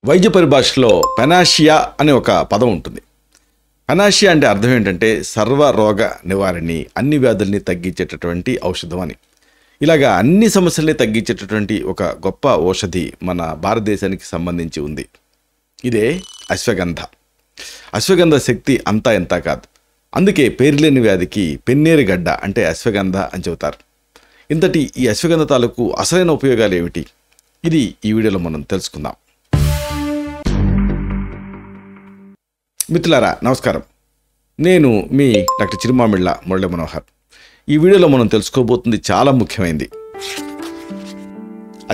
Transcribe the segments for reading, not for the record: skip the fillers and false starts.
వైద్య పరిభాషలో పెనాషియా అనే ఒక పదం ఉంటుంది. పెనాషియా అంటే అర్థం ఏంటంటే సర్వరోగ నివారణి, అన్ని వ్యాధుల్ని తగ్గించేటటువంటి ఔషధం అని. ఇలాగా అన్ని సమస్యల్ని తగ్గించేటటువంటి ఒక గొప్ప ఔషధి మన భారతదేశానికి సంబంధించి ఉంది. ఇదే అశ్వగంధ. అశ్వగంధ శక్తి అంతా ఎంత కాదు. అందుకే పేరులేని వ్యాధికి పెన్నేరు గడ్డ అంటే అశ్వగంధ అని చెబుతారు. ఇంతటి ఈ అశ్వగంధ తాలూకు అసలైన ఉపయోగాలు ఏమిటి, ఇది ఈ వీడియోలో మనం తెలుసుకుందాం. మిత్రులారా నమస్కారం, నేను మీ డాక్టర్ చిరుమామిళ్ళ మురళీ మనోహర్. ఈ వీడియోలో మనం తెలుసుకోబోతుంది చాలా ముఖ్యమైనది.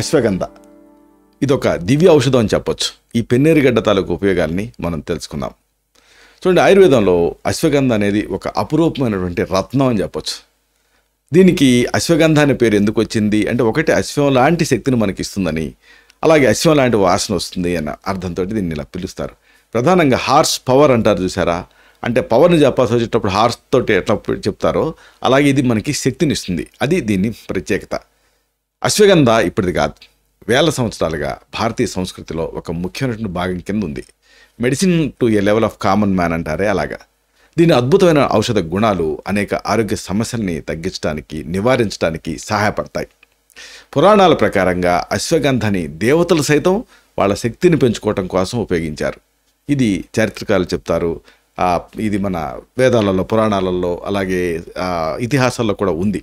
అశ్వగంధ ఇదొక దివ్య ఔషధం అని చెప్పొచ్చు. ఈ పెన్నేరుగడ్డ తాలూకు ఉపయోగాల్ని మనం తెలుసుకుందాం. చూడండి, ఆయుర్వేదంలో అశ్వగంధ అనేది ఒక అపురూపమైనటువంటి రత్నం అని చెప్పొచ్చు. దీనికి అశ్వగంధ అనే పేరు ఎందుకు వచ్చింది అంటే, ఒకటి అశ్వం లాంటి శక్తిని మనకి ఇస్తుందని, అలాగే అశ్వం లాంటి వాసన వస్తుంది అన్న అర్థంతో దీన్ని ఇలా పిలుస్తారు. ప్రధానంగా హార్స్ పవర్ అంటారు చూసారా, అంటే పవర్ని చెప్పాల్సి వచ్చేటప్పుడు హార్స్ తోటి ఎట్లా చెప్తారో అలాగే ఇది మనకి శక్తిని ఇస్తుంది. అది దీని ప్రత్యేకత. అశ్వగంధ ఇప్పటిది కాదు, వేల సంవత్సరాలుగా భారతీయ సంస్కృతిలో ఒక ముఖ్యమైనటువంటి భాగం కింద ఉంది. Medicine to A level of common man అంటారే అలాగా. దీని అద్భుతమైన ఔషధ గుణాలు అనేక ఆరోగ్య సమస్యల్ని తగ్గించడానికి, నివారించడానికి సహాయపడతాయి. పురాణాల ప్రకారంగా అశ్వగంధని దేవతలు సైతం వాళ్ళ శక్తిని పెంచుకోవటం కోసం ఉపయోగించారు. ఇది చారిత్రకారులు చెప్తారు. ఇది మన వేదాలలో, పురాణాలలో, అలాగే ఇతిహాసాల్లో కూడా ఉంది.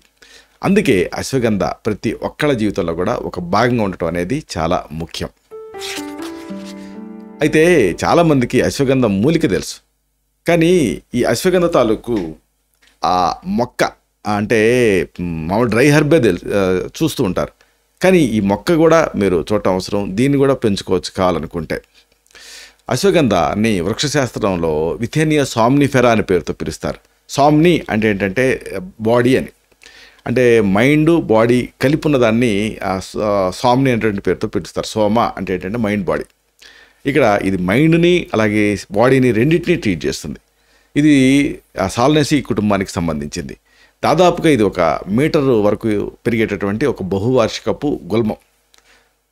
అందుకే అశ్వగంధ ప్రతి ఒక్కళ్ళ జీవితంలో కూడా ఒక భాగంగా ఉండటం అనేది చాలా ముఖ్యం. అయితే చాలామందికి అశ్వగంధ మూలిక తెలుసు, కానీ ఈ అశ్వగంధ తాలూకు ఆ మొక్క అంటే మామూలు డ్రై హెర్బే చూస్తూ ఉంటారు, కానీ ఈ మొక్క కూడా మీరు చూడటం అవసరం. దీన్ని కూడా పెంచుకోవచ్చు కావాలనుకుంటే. అశ్వగంధని వృక్షశాస్త్రంలో విథేనియా సామ్నిఫెరా అనే పేరుతో పిలుస్తారు. సామ్ని అంటే ఏంటంటే బాడీ అని, అంటే మైండ్ బాడీ కలిపి ఉన్నదాన్ని సామ్ని అనేటువంటి పేరుతో పిలుస్తారు. సోమ అంటే ఏంటంటే మైండ్ బాడీ. ఇక్కడ ఇది మైండ్ని అలాగే బాడీని రెండింటినీ ట్రీట్ చేస్తుంది. ఇది సాల్నేసి కుటుంబానికి సంబంధించింది. దాదాపుగా ఇది 1 మీటర్ వరకు పెరిగేటటువంటి ఒక బహువార్షికపు గుల్మం.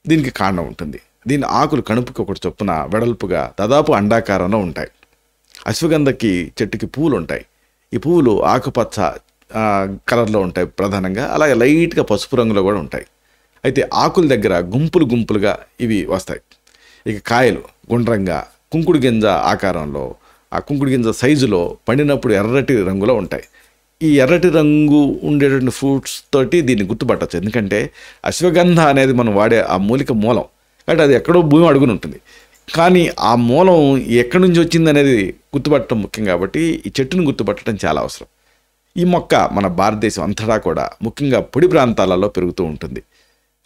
దీనికి కాండం ఉంటుంది. దీని ఆకులు కణుపుకి ఒకటి చొప్పున వెడల్పుగా దాదాపు అండాకారంలో ఉంటాయి. అశ్వగంధకి చెట్టుకి పువ్వులు ఉంటాయి. ఈ పువ్వులు ఆకుపచ్చ కలర్లో ఉంటాయి ప్రధానంగా, అలాగే లైట్గా పసుపు రంగులో కూడా ఉంటాయి. అయితే ఆకుల దగ్గర గుంపులు గుంపులుగా ఇవి వస్తాయి. ఇక కాయలు గుండ్రంగా కుంకుడు గింజ ఆకారంలో, ఆ కుంకుడు గింజ సైజులో, పండినప్పుడు ఎర్రటి రంగులో ఉంటాయి. ఈ ఎర్రటి రంగు ఉండేటువంటి ఫ్రూట్స్ తోటి దీన్ని గుర్తుపట్టచ్చు. ఎందుకంటే అశ్వగంధ అనేది మనం వాడే ఆ మూలిక మూలం, అంటే అది ఎక్కడో భూమి అడుగుని ఉంటుంది. కానీ ఆ మూలం ఎక్కడి నుంచి వచ్చింది అనేది గుర్తుపట్టడం ముఖ్యం. కాబట్టి ఈ చెట్టును గుర్తుపట్టడం చాలా అవసరం. ఈ మొక్క మన భారతదేశం అంతటా కూడా ముఖ్యంగా పొడి ప్రాంతాలలో పెరుగుతూ ఉంటుంది.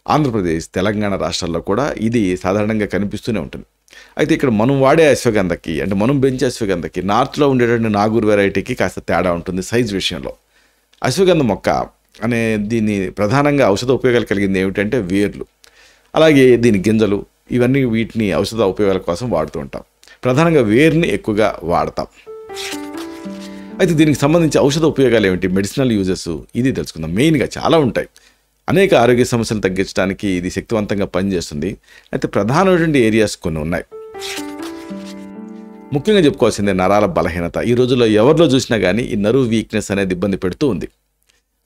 ఆంధ్రప్రదేశ్, తెలంగాణ రాష్ట్రాల్లో కూడా ఇది సాధారణంగా కనిపిస్తూనే ఉంటుంది. అయితే ఇక్కడ మనం వాడే అశ్వగంధకి, అంటే మనం పెంచే అశ్వగంధకి నార్త్లో ఉండేటువంటి నాగూర్ వెరైటీకి కాస్త తేడా ఉంటుంది సైజ్ విషయంలో. అశ్వగంధ మొక్క అనే దీన్ని ప్రధానంగా ఔషధ ఉపయోగాలు కలిగింది ఏమిటంటే వేర్లు, అలాగే దీని గింజలు, ఇవన్నీ వీటిని ఔషధ ఉపయోగాల కోసం వాడుతూ ఉంటాం. ప్రధానంగా వేర్ని ఎక్కువగా వాడతాం. అయితే దీనికి సంబంధించి ఔషధ ఉపయోగాలు ఏమిటి, మెడిసినల్ యూజెస్, ఇది తెలుసుకుందాం. మెయిన్గా చాలా ఉంటాయి. అనేక ఆరోగ్య సమస్యలు తగ్గించడానికి ఇది శక్తివంతంగా పనిచేస్తుంది. అయితే ప్రధానమైనటువంటి ఏరియాస్ కొన్ని ఉన్నాయి. ముఖ్యంగా చెప్పుకోవాల్సిందే నరాల బలహీనత. ఈ రోజుల్లో ఎవరిలో చూసినా కానీ ఈ నర్వ్ వీక్నెస్ అనేది ఇబ్బంది పెడుతూ ఉంది.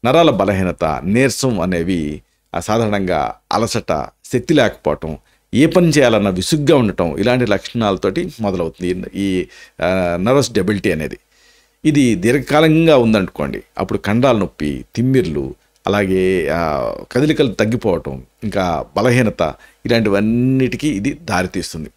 నరాల బలహీనత, నీరసం అనేవి సాధారణంగా అలసట, శక్తి లేకపోవటం, ఏ పని చేయాలన్న విసుగ్గా ఉండటం, ఇలాంటి లక్షణాలతోటి మొదలవుతుంది ఈ నర్వస్ డెబిలిటీ అనేది. ఇది దీర్ఘకాలంగా ఉందనుకోండి, అప్పుడు కండరాల నొప్పి, తిమ్మిర్లు, అలాగే కదలికలు తగ్గిపోవటం, ఇంకా బలహీనత, ఇలాంటివన్నిటికీ ఇది దారితీస్తుంది.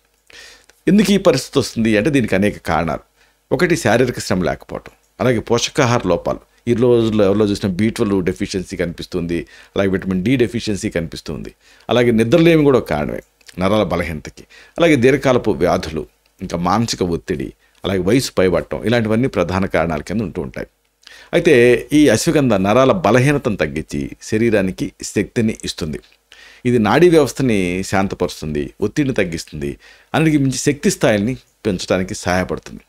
ఎందుకు ఈ పరిస్థితి వస్తుంది అంటే దీనికి అనేక కారణాలు. ఒకటి శారీరక శ్రమ లేకపోవటం, అలాగే పోషకాహార లోపాలు. ఈ రోజుల్లో ఎవరిలో చూసినా B12 డెఫిషియన్సీ కనిపిస్తుంది, అలాగే విటమిన్ D డెఫిషియన్సీ కనిపిస్తుంది, అలాగే నిద్రలేమి కూడా ఒక కారణమే నరాల బలహీనతకి. అలాగే దీర్ఘకాలపు వ్యాధులు, ఇంకా మానసిక ఒత్తిడి, అలాగే వయసు పైబట్టడం, ఇలాంటివన్నీ ప్రధాన కారణాల కింద ఉంటూ ఉంటాయి. అయితే ఈ అశ్వగంధ నరాల బలహీనతను తగ్గించి శరీరానికి శక్తిని ఇస్తుంది. ఇది నాడీ వ్యవస్థని శాంతపరుస్తుంది, ఒత్తిడిని తగ్గిస్తుంది, అన్నిటికీ మించి శక్తి స్థాయిని పెంచడానికి సహాయపడుతుంది.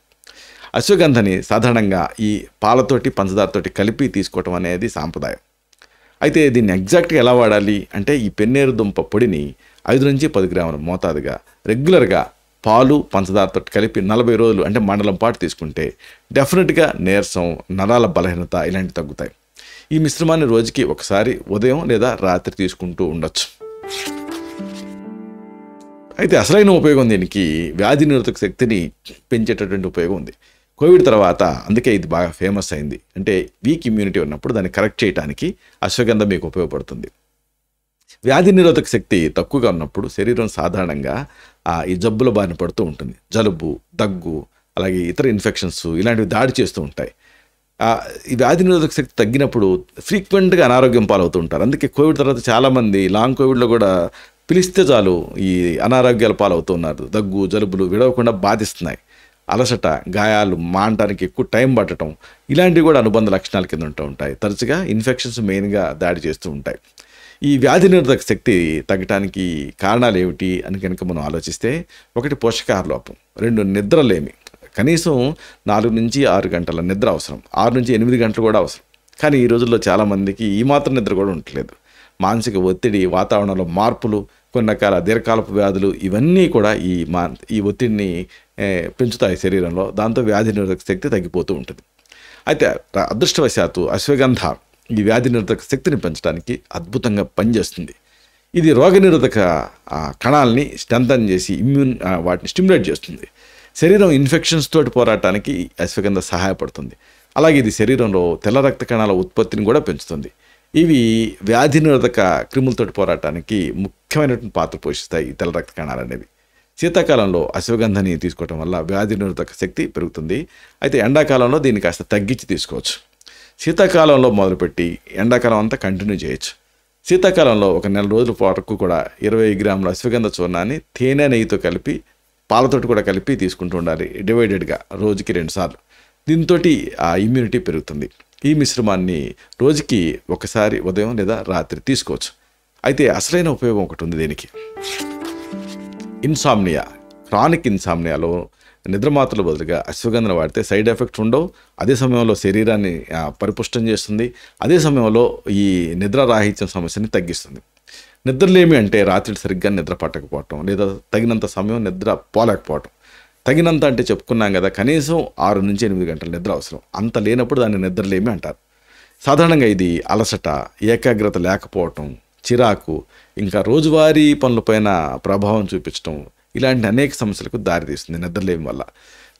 అశ్వగంధని సాధారణంగా ఈ పాలతోటి, పంచదారతోటి కలిపి తీసుకోవటం అనేది సాంప్రదాయం. అయితే దీన్ని ఎగ్జాక్ట్గా ఎలా వాడాలి అంటే, ఈ పెన్నేరు దుంప పొడిని 5 నుంచి 10 గ్రాముల మోతాదుగా రెగ్యులర్గా పాలు పంచదారతో కలిపి 40 రోజులు అంటే మండలం పాటు తీసుకుంటే డెఫినెట్గా నీరసం, నరాల బలహీనత ఇలాంటివి తగ్గుతాయి. ఈ మిశ్రమాన్ని రోజుకి ఒకసారి ఉదయం లేదా రాత్రి తీసుకుంటూ ఉండొచ్చు. అయితే అసలైన ఉపయోగం దీనికి వ్యాధి నిరోధక శక్తిని పెంచేటటువంటి ఉపయోగం ఉంది. కోవిడ్ తర్వాత అందుకే ఇది బాగా ఫేమస్ అయింది. అంటే వీక్ ఇమ్యూనిటీ ఉన్నప్పుడు దాన్ని కరెక్ట్ చేయడానికి అశ్వగంధ మీకు ఉపయోగపడుతుంది. వ్యాధి నిరోధక శక్తి తక్కువగా ఉన్నప్పుడు శరీరం సాధారణంగా ఈ జబ్బుల బారిన పడుతూ ఉంటుంది. జలుబు, దగ్గు, అలాగే ఇతర ఇన్ఫెక్షన్స్ ఇలాంటివి దాడి చేస్తూ ఉంటాయి. ఈ వ్యాధి నిరోధక శక్తి తగ్గినప్పుడు ఫ్రీక్వెంట్గా అనారోగ్యం పాలవుతూ ఉంటారు. అందుకే కోవిడ్ తర్వాత చాలామంది లాంగ్ కోవిడ్లో కూడా పిలిస్తే చాలు ఈ అనారోగ్యాల పాలవుతూ ఉన్నారు. దగ్గు, జలుబులు విడవకుండా బాధిస్తున్నాయి. అలసట, గాయాలు మానటానికి ఎక్కువ టైం పట్టడం ఇలాంటివి కూడా అనుబంధ లక్షణాల కింద ఉంటూ ఉంటాయి. తరచుగా ఇన్ఫెక్షన్స్ మెయిన్గా దాడి చేస్తూ ఉంటాయి. ఈ వ్యాధి నిరోధక శక్తి తగ్గడానికి కారణాలు ఏమిటి అని కనుక మనం ఆలోచిస్తే, 1 పోషకాహార లోపం, 2 నిద్రలేమి. కనీసం 4 నుంచి 6 గంటల నిద్ర అవసరం, 6 నుంచి 8 గంటలు కూడా అవసరం. కానీ ఈ రోజుల్లో చాలామందికి ఈ మాత్రం నిద్ర కూడా ఉండట్లేదు. మానసిక ఒత్తిడి, వాతావరణంలో మార్పులు, కొన్ని రకాల దీర్ఘకాలపు వ్యాధులు ఇవన్నీ కూడా ఈ ఒత్తిడిని పెంచుతాయి శరీరంలో. దాంతో వ్యాధి నిరోధక శక్తి తగ్గిపోతూ ఉంటుంది. అయితే అదృష్టవశాత్తు అశ్వగంధ ఈ వ్యాధి నిరోధక శక్తిని పెంచడానికి అద్భుతంగా పనిచేస్తుంది. ఇది రోగనిరోధక కణాలని స్ట్రెంథన్ చేసి వాటిని స్టిమ్యులేట్ చేస్తుంది. శరీరం ఇన్ఫెక్షన్స్ తోటి పోరాటానికి అశ్వగంధ సహాయపడుతుంది. అలాగే ఇది శరీరంలో తెల్ల రక్త కణాల ఉత్పత్తిని కూడా పెంచుతుంది. ఇవి వ్యాధి నిరోధక క్రిములతోటి పోరాటానికి ముఖ్యమైనటువంటి పాత్ర పోషిస్తాయి ఈ తెల్ల రక్త కణాలు అనేవి. శీతాకాలంలో అశ్వగంధని తీసుకోవటం వల్ల వ్యాధి నిరోధక శక్తి పెరుగుతుంది. అయితే ఎండాకాలంలో దీన్ని కాస్త తగ్గించి తీసుకోవచ్చు. శీతాకాలంలో మొదలుపెట్టి ఎండాకాలం అంతా కంటిన్యూ చేయొచ్చు. శీతాకాలంలో 1 నెల రోజుల వరకు కూడా 20 గ్రాముల అశ్వగంధ చూర్ణాన్ని తేనె, నెయ్యితో కలిపి పాలతోటి కూడా కలిపి తీసుకుంటూ ఉండాలి, డివైడెడ్గా రోజుకి 2 సార్లు. దీంతో ఇమ్యూనిటీ పెరుగుతుంది. ఈ మిశ్రమాన్ని రోజుకి ఒకసారి ఉదయం లేదా రాత్రి తీసుకోవచ్చు. అయితే అసలైన ఉపయోగం ఒకటి ఉంది దీనికి. ఇన్సామ్నియా, క్రానిక్ ఇన్సామ్నియాలో నిద్రమాత్రల బదులుగా అశ్వగంధను వాడితే సైడ్ ఎఫెక్ట్స్ ఉండవు. అదే సమయంలో శరీరాన్ని పరిపుష్టం చేస్తుంది. అదే సమయంలో ఈ నిద్రారాహిత్యం సమస్యని తగ్గిస్తుంది. నిద్రలేమి అంటే రాత్రి సరిగ్గా నిద్ర పట్టకపోవటం, లేదా తగినంత సమయం నిద్ర పోలేకపోవటం. తగినంత అంటే చెప్పుకున్నాం కదా, కనీసం 6 నుంచి 8 గంటల నిద్ర అవసరం. అంత లేనప్పుడు దాన్ని నిద్రలేమి అంటారు. సాధారణంగా ఇది అలసట, ఏకాగ్రత లేకపోవటం, చిరాకు, ఇంకా రోజువారీ పనులపైన ప్రభావం చూపించడం ఇలాంటి అనేక సమస్యలకు దారితీస్తుంది నిద్రలేమి వల్ల.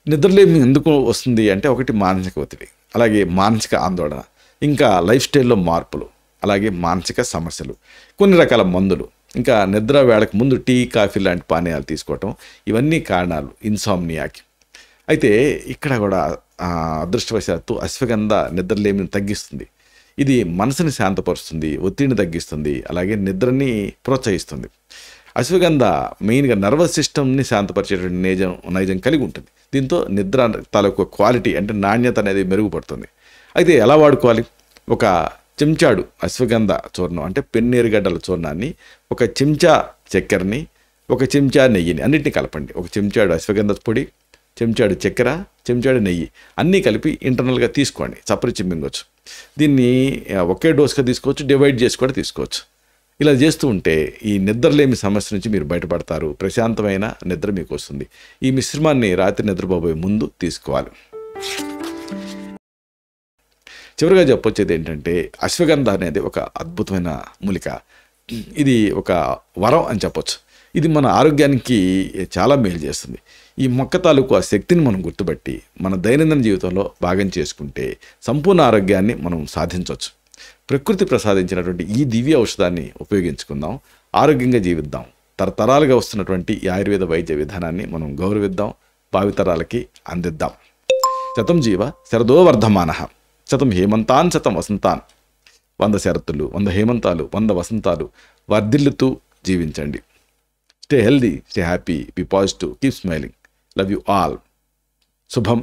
నిద్రలేమి ఎందుకు వస్తుంది అంటే, ఒకటి మానసిక ఒత్తిడి, అలాగే మానసిక ఆందోళన, ఇంకా లైఫ్ స్టైల్లో మార్పులు, అలాగే మానసిక సమస్యలు, కొన్ని రకాల మందులు, ఇంకా నిద్ర వేళకు ముందు టీ, కాఫీ లాంటి పానీయాలు తీసుకోవటం ఇవన్నీ కారణాలు ఇన్సామ్నియాకి. అయితే ఇక్కడ కూడా అదృష్టవశాత్తు అశ్వగంధ నిద్రలేమిని తగ్గిస్తుంది. ఇది మనసుని శాంతపరుస్తుంది, ఒత్తిడిని తగ్గిస్తుంది, అలాగే నిద్రని ప్రోత్సహిస్తుంది. అశ్వగంధ మెయిన్గా నర్వస్ సిస్టమ్ని శాంతపరిచేటువంటి నైజం కలిగి ఉంటుంది. దీంతో నిద్ర తాలూకు క్వాలిటీ అంటే నాణ్యత అనేది మెరుగుపడుతుంది. అయితే ఎలా వాడుకోవాలి? 1 చెంచాడు అశ్వగంధ చూర్ణం అంటే పెన్నేరుగడ్డల చూర్ణాన్ని, 1 చెంచా చక్కెరని, 1 చెంచా నెయ్యిని అన్నింటినీ కలపండి. 1 చెంచాడు అశ్వగంధ పొడి, చెంచాడు చక్కెర, చెంచాడు నెయ్యి అన్నీ కలిపి ఇంటర్నల్గా తీసుకోండి. చప్పరిచి మింగొచ్చు. దీన్ని ఒకే డోస్గా తీసుకోవచ్చు, డివైడ్ చేసి కూడా తీసుకోవచ్చు. ఇలా చేస్తూ ఉంటే ఈ నిద్రలేమి సమస్య నుంచి మీరు బయటపడతారు. ప్రశాంతమైన నిద్ర మీకు వస్తుంది. ఈ మిశ్రమాన్ని రాత్రి నిద్రపోబోయే ముందు తీసుకోవాలి. చివరిగా చెప్పొచ్చేది ఏంటంటే, అశ్వగంధ అనేది ఒక అద్భుతమైన మూలిక. ఇది ఒక వరం అని చెప్పొచ్చు. ఇది మన ఆరోగ్యానికి చాలా మేలు చేస్తుంది. ఈ మొక్క తాలూకు ఆ శక్తిని మనం గుర్తుపట్టి మన దైనందిన జీవితంలో భాగం చేసుకుంటే సంపూర్ణ ఆరోగ్యాన్ని మనం సాధించవచ్చు. ప్రకృతి ప్రసాదించినటువంటి ఈ దివ్య ఔషధాన్ని ఉపయోగించుకుందాం, ఆరోగ్యంగా జీవిద్దాం. తరతరాలుగా వస్తున్నటువంటి ఈ ఆయుర్వేద వైద్య విధానాన్ని మనం గౌరవిద్దాం, భావితరాలకి అందిద్దాం. శతం జీవ శరదో వర్ధమానః, శతం హేమంతాన్ శతం వసంతాన్. 100 శరత్తులు, 100 హేమంతాలు, 100 వసంతాలు వర్ధిల్లుతూ జీవించండి. Stay healthy, stay happy, be positive, keep smiling. Love you all. శుభం.